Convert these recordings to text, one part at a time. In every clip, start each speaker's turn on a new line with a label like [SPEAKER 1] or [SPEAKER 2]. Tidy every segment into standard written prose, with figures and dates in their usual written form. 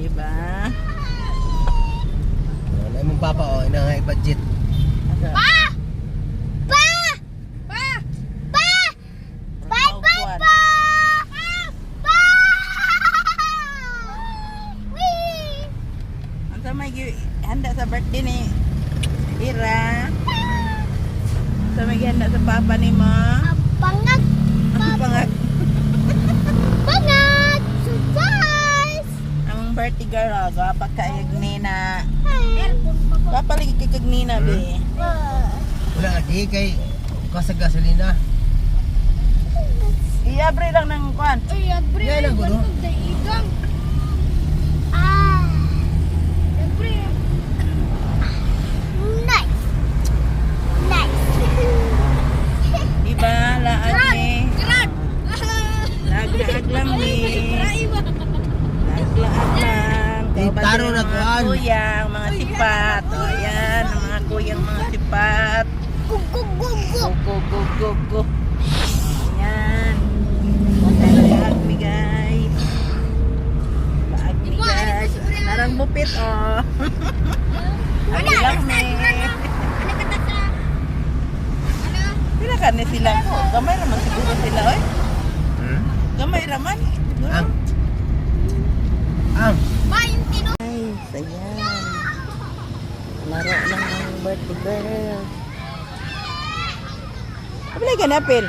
[SPEAKER 1] Diba?
[SPEAKER 2] Wala mong papa o, inangay budget.
[SPEAKER 1] Asa?
[SPEAKER 3] Pa! Pa! Pa! Pa! Bye bye pa! Pa! Wee!
[SPEAKER 1] Ang sa may handa sa birthday ni Ira. Sa may handa sa papa ni mo.
[SPEAKER 3] Pangag!
[SPEAKER 1] Ang pangag.
[SPEAKER 3] Pangag! Surprise!
[SPEAKER 1] Ang birthday girl, gapag kaayag ni na.
[SPEAKER 3] Airport pa po.
[SPEAKER 1] Kapalagi kikag ni na, be.
[SPEAKER 2] Wala lagi kay kasag gasolina.
[SPEAKER 1] Iabre lang ng kwan.
[SPEAKER 3] Ay, abre.
[SPEAKER 2] Yan ang gulo.
[SPEAKER 3] Daigang. Ah. Abre. Nice. Nice.
[SPEAKER 1] Diba? Laag ni.
[SPEAKER 3] Grad.
[SPEAKER 1] Laag lang ni. Laag lang.
[SPEAKER 2] Di taro na
[SPEAKER 1] mga
[SPEAKER 2] kuan.
[SPEAKER 1] kuyang, mga sipat. O yan, ang mga kuyang, mga sipat.
[SPEAKER 3] Go, go, go, go.
[SPEAKER 1] Go, go, go, go, go. Yan. Laag ni guys. Laag ni guys. Narang bupit, oh. Ang lang ni.
[SPEAKER 3] Ano kata sa... Ano?
[SPEAKER 1] Sila ka ni sila ko. Gamay naman siguro sila, oy. Gamay naman.
[SPEAKER 2] Ang. Ang.
[SPEAKER 3] Valentino.
[SPEAKER 1] Ay, sayan. Laro lang ng birthday girl. Kapalay ka na, Pil.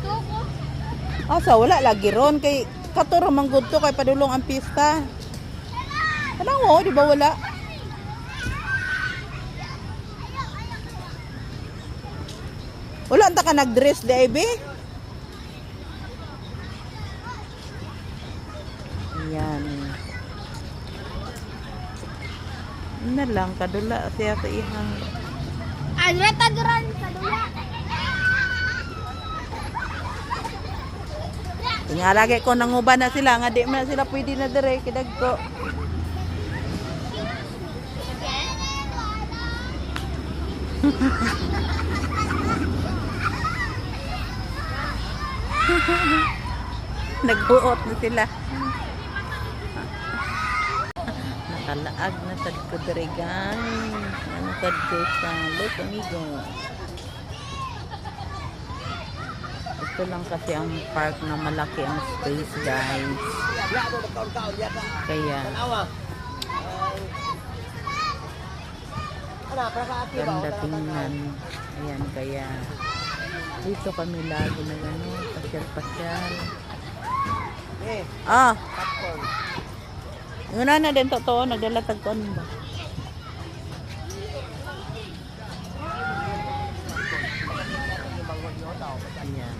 [SPEAKER 3] Tuko.
[SPEAKER 1] Asa, wala lagi ron. Kay katuro manggod to kay padulong ang pista. Anong mo, di ba wala? Wala anta ka nag-dress, di Ivy? Ayan. Na lang, kadula siya sa ihang.
[SPEAKER 3] Ano tagran sa dula?
[SPEAKER 1] Nga lagi ko nanguban na sila, nga di man sila pwede na dire, kidag ko. Nagbuot na sila. Nakalaag na sa ko dire guys. Ano sa ko sa Los Amigos. Ito lang kasi ang park na malaki ang space guys. Kaya ganda tingnan. Ayan kaya dito kami lagi na gano'n, pasyal-pasyal. Ah! Yung na din totoo, nagdala tagkuan ba? Ayan.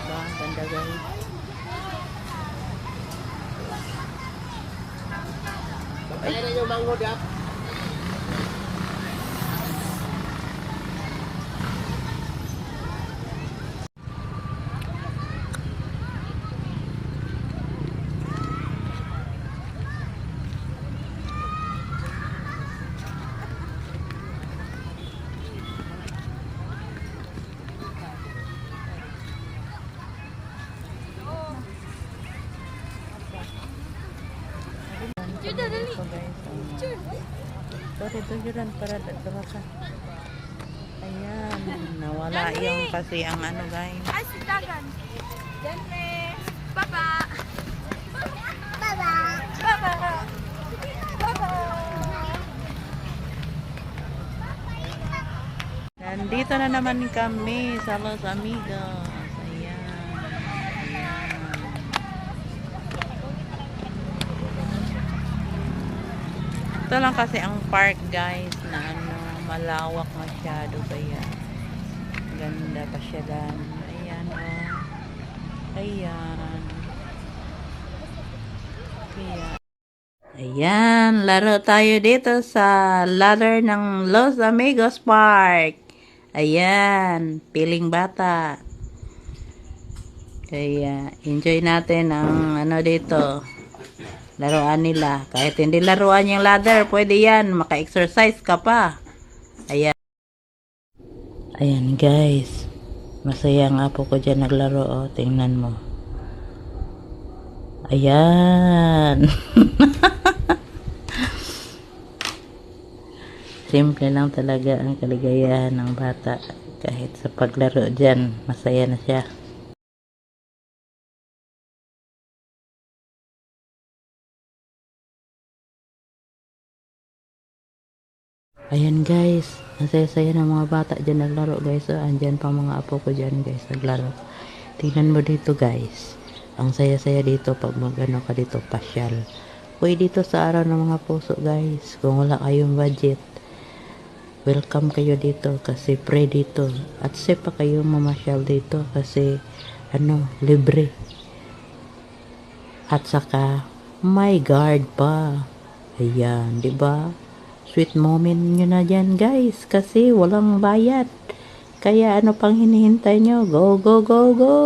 [SPEAKER 1] Ba, ganda guys.
[SPEAKER 2] Ayan na yung mango dap.
[SPEAKER 3] Juda dali.
[SPEAKER 1] So guys, sorry tujuran para dalawa ka. Ayan, nawala yung kasi ang ano guys.
[SPEAKER 3] Ay, si Dagan. Dante. Baba. Baba. Baba. Baba.
[SPEAKER 1] Nandito na naman kami sa Los Amigos. Ayan. Ayan. Ito lang kasi ang park guys na ano, malawak masyado kaya ganda pa siya dan. Ayan oh. Ayan. Ayan. Ayan, laro tayo dito sa ladder ng Los Amigos Park. Ayan, piling bata. Kaya enjoy natin ang ano dito. Laruan nila. Kahit hindi laruan yung ladder, pwede yan. Maka-exercise ka pa. Ayan. Ayan guys. Masaya ang apo ko dyan naglaro. Oh, tingnan mo. Ayan. Simple lang talaga ang kaligayahan ng bata. Kahit sa paglaro dyan, masaya na siya. Ayan guys, ang saya-saya ng mga bata dyan naglaro guys. So, andyan pa mga apo ko dyan guys naglaro. Tingnan mo dito guys. Ang saya-saya dito pag magano ka dito pasyal. Uy, dito sa araw ng mga puso guys. Kung wala kayong budget, welcome kayo dito kasi free dito. At safe pa kayo mamasyal dito kasi libre. At saka may guard pa. Ayan, 'di ba? Sweet moment nyo na dyan guys kasi walang bayad. Kaya ano pang hinihintay nyo? Go, go, go, go!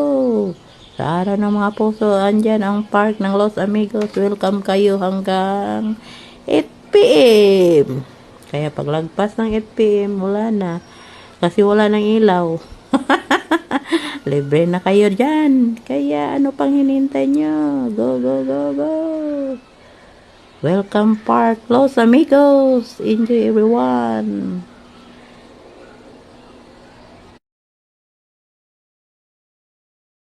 [SPEAKER 1] Sa araw ng mga puso, andyan ang park ng Los Amigos. Welcome kayo hanggang 8 p.m. Kaya paglagpas ng 8 p.m. wala na. Kasi wala ng ilaw. Libre na kayo dyan. Kaya ano pang hinihintay nyo? Go, go, go, go! Welcome Park Los Amigos. Enjoy everyone.